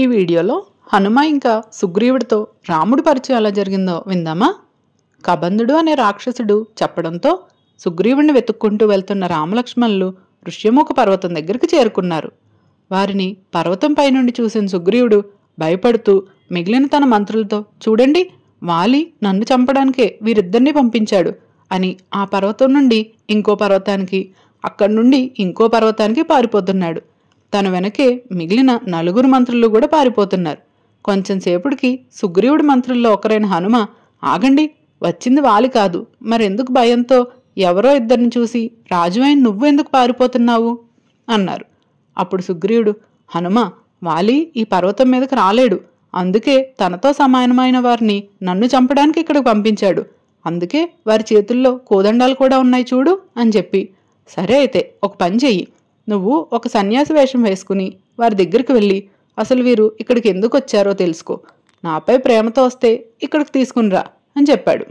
ఈ వీడియోలో హనుమ ఇంకా సుగ్రీవుడితో రాముడి పరిచయం ఎలా జరిగిందో విందామా? కబంధుడు అనే రాక్షసుడు చెప్పడంతో సుగ్రీవుడిని వెతుక్కుంటూ వెళ్తున్న రామలక్ష్మణులు ఋష్యముఖ పర్వతం దగ్గరికి చేరుకున్నారు. వారిని పర్వతం పైనుండి చూసిన సుగ్రీవుడు భయపడుతూ మిగిలిన తన మంత్రులతో, చూడండి, వాలి నన్ను చంపడానికే వీరిద్దరినీ పంపించాడు అని ఆ పర్వతం నుండి ఇంకో పర్వతానికి, అక్కడి నుండి ఇంకో పర్వతానికి పారిపోతున్నాడు. తన వెనకే మిగిలిన 4 మంత్రులు కూడా పారిపోతున్నారు. కొంచెం సేపటికి సుగ్రీవుడి మంత్రుల్లో ఒకరైన హనుమ, ఆగండి, వచ్చింది వాలి కాదు, మరెందుకు భయంతో ఎవరో ఇద్దరిని చూసి రాజు అయిన నువ్వెందుకు పారిపోతున్నావు అన్నారు. అప్పుడు సుగ్రీవుడు, హనుమ, వాలి ఈ పర్వతం మీదకి రాలేడు, అందుకే తనతో సమానమైన వారిని నన్ను చంపడానికి ఇక్కడికి పంపించాడు, అందుకే వారి చేతుల్లో కోదండాలు కూడా ఉన్నాయి చూడు అని చెప్పి, సరే అయితే ఒక పని చెయ్యి, నువ్వు ఒక సన్యాసి వేషం వేసుకుని వారి దగ్గరికి వెళ్ళి అసలు వీరు ఇక్కడికి ఎందుకు వచ్చారో తెలుసుకో, నాపై ప్రేమతో వస్తే ఇక్కడికి తీసుకునిరా అని చెప్పాడు.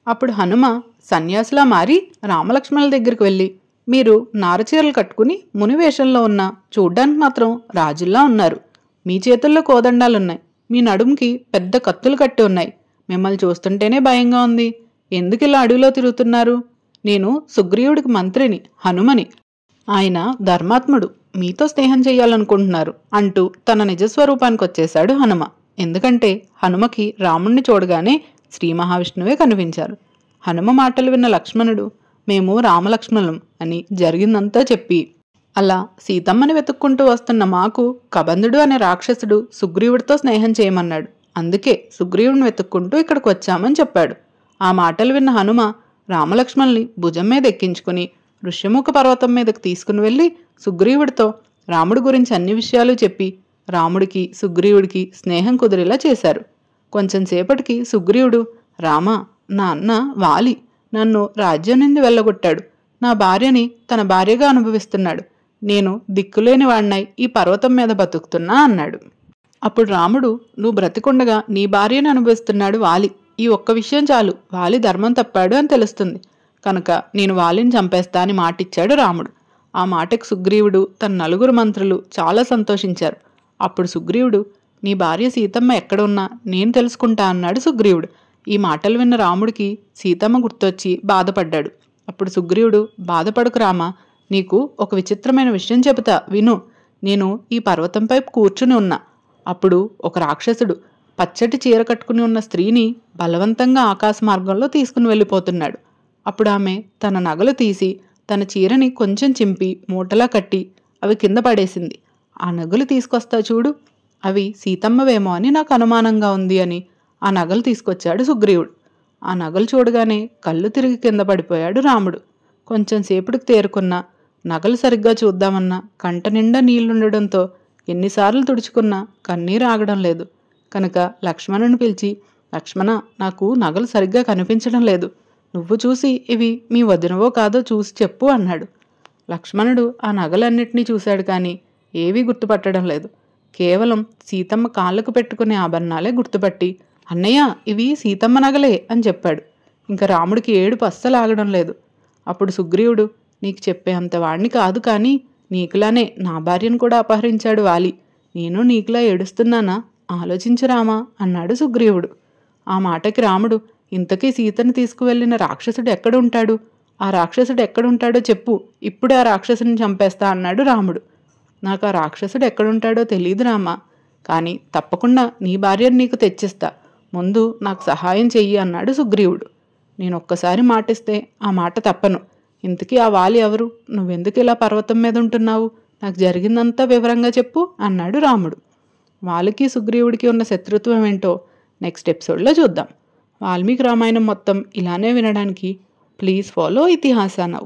అప్పుడు హనుమ సన్యాసిలా మారి రామలక్ష్మణుల దగ్గరికి వెళ్ళి, మీరు నారచీరలు కట్టుకుని మునివేషంలో ఉన్న చూడ్డానికి మాత్రం రాజుల్లా ఉన్నారు, మీ చేతుల్లో కోదండాలున్నాయి, మీ నడుముకి పెద్ద కత్తులు కట్టి ఉన్నాయి, మిమ్మల్ని చూస్తుంటేనే భయంగా ఉంది, ఎందుకు ఇలా అడవిలో తిరుగుతున్నారు? నేను సుగ్రీవుడికి మంత్రిని, హనుమని, ఆయన ధర్మాత్ముడు, మీతో స్నేహం చెయ్యాలనుకుంటున్నారు అంటూ తన నిజస్వరూపానికి వచ్చేశాడు హనుమ. ఎందుకంటే హనుమకి రాముణ్ణి చూడగానే శ్రీ మహావిష్ణువే కనిపించారు. హనుమ మాటలు విన్న లక్ష్మణుడు, మేము రామలక్ష్మణులం అని జరిగిందంతా చెప్పి, అలా సీతమ్మని వెతుక్కుంటూ వస్తున్న మాకు కబంధుడు అనే రాక్షసుడు సుగ్రీవుడితో స్నేహం చేయమన్నాడు, అందుకే సుగ్రీవుడిని వెతుక్కుంటూ ఇక్కడికి వచ్చామని చెప్పాడు. ఆ మాటలు విన్న హనుమ రామలక్ష్మణుల్ని భుజం మీద ఎక్కించుకుని ఋష్యముఖ పర్వతం మీదకి తీసుకుని వెళ్ళి సుగ్రీవుడితో రాముడి గురించి అన్ని విషయాలు చెప్పి రాముడికి సుగ్రీవుడికి స్నేహం కుదిరేలా చేశారు. కొంచెం సేపటికి సుగ్రీవుడు, రామా, నా అన్న వాలి నన్ను రాజ్యం నుండి వెళ్ళగొట్టాడు, నా భార్యని తన భార్యగా అనుభవిస్తున్నాడు, నేను దిక్కులేని వాడినై ఈ పర్వతం మీద బతుకుతున్నా అన్నాడు. అప్పుడు రాముడు, నువ్వు బ్రతికుండగా నీ భార్యని అనుభవిస్తున్నాడు వాలి, ఈ ఒక్క విషయం చాలు వాలి ధర్మం తప్పాడు అని తెలుస్తుంది, కనుక నేను వాలిని చంపేస్తా అని మాటిచ్చాడు రాముడు. ఆ మాటకు సుగ్రీవుడు తన 4 మంత్రులు చాలా సంతోషించారు. అప్పుడు సుగ్రీవుడు, నీ భార్య సీతమ్మ ఎక్కడున్నా నేను తెలుసుకుంటా అన్నాడు సుగ్రీవుడు. ఈ మాటలు విన్న రాముడికి సీతమ్మ గుర్తొచ్చి బాధపడ్డాడు. అప్పుడు సుగ్రీవుడు, బాధపడకు రామా, నీకు ఒక విచిత్రమైన విషయం చెబుతా విను. నేను ఈ పర్వతంపై కూర్చుని ఉన్నా, అప్పుడు ఒక రాక్షసుడు పచ్చటి చీర కట్టుకుని ఉన్న స్త్రీని బలవంతంగా ఆకాశ మార్గంలో తీసుకుని వెళ్ళిపోతున్నాడు. అప్పుడు ఆమె తన నగలు తీసి తన చీరని కొంచెం చింపి మూటలా కట్టి అవి కింద పడేసింది. ఆ నగలు తీసుకొస్తా చూడు, అవి సీతమ్మవేమో అని నాకు అనుమానంగా ఉంది అని ఆ నగలు తీసుకొచ్చాడు సుగ్రీవుడు. ఆ నగలు చూడగానే కళ్ళు తిరిగి కింద పడిపోయాడు రాముడు. కొంచెం సేపటికి తేరుకున్నా నగలు సరిగ్గా చూద్దామన్నా కంట నిండా నీళ్లుండడంతో ఎన్నిసార్లు తుడుచుకున్నా కన్నీరు ఆగడం లేదు. కనుక లక్ష్మణుని పిలిచి, లక్ష్మణ, నాకు నగలు సరిగ్గా కనిపించడం లేదు, నువ్వు చూసి ఇవి మీ వదినవో కాదో చూసి చెప్పు అన్నాడు. లక్ష్మణుడు ఆ నగలన్నిటినీ చూశాడు, కానీ ఏవీ గుర్తుపట్టడం లేదు. కేవలం సీతమ్మ కాళ్ళకు పెట్టుకునే ఆభరణాలే గుర్తుపట్టి, అన్నయ్య, ఇవి సీతమ్మ నగలే అని చెప్పాడు. ఇంకా రాముడికి ఏడుపు అస్సలు ఆగడం లేదు. అప్పుడు సుగ్రీవుడు, నీకు చెప్పే అంత వాడిని కాదు, కానీ నీకులానే నా భార్యను కూడా అపహరించాడు వాలి, నేను నీకులా ఏడుస్తున్నానా, ఆలోచించు రామా అన్నాడు సుగ్రీవుడు. ఆ మాటకి రాముడు, ఇంతకీ సీతను తీసుకువెళ్ళిన రాక్షసుడు ఎక్కడుంటాడు, ఆ రాక్షసుడు ఎక్కడుంటాడో చెప్పు, ఇప్పుడే ఆ రాక్షసుని చంపేస్తా అన్నాడు రాముడు. నాకు ఆ రాక్షసుడు ఎక్కడుంటాడో తెలియదు రామా, కానీ తప్పకుండా నీ భార్యను నీకు తెచ్చిస్తా, ముందు నాకు సహాయం చెయ్యి అన్నాడు సుగ్రీవుడు. నేను ఒక్కసారి మాటిస్తే ఆ మాట తప్పను, ఇంతకీ ఆ వాలి ఎవరు, నువ్వెందుకు ఇలా పర్వతం మీద ఉంటున్నావు, నాకు జరిగిందంతా వివరంగా చెప్పు అన్నాడు రాముడు. వాలికి సుగ్రీవుడికి ఉన్న శత్రుత్వం ఏంటో నెక్స్ట్ ఎపిసోడ్లో చూద్దాం. వాల్మీకి రామాయణం మొత్తం ఇలానే వినడానికి ప్లీజ్ ఫాలో ఇతిహాస నౌ.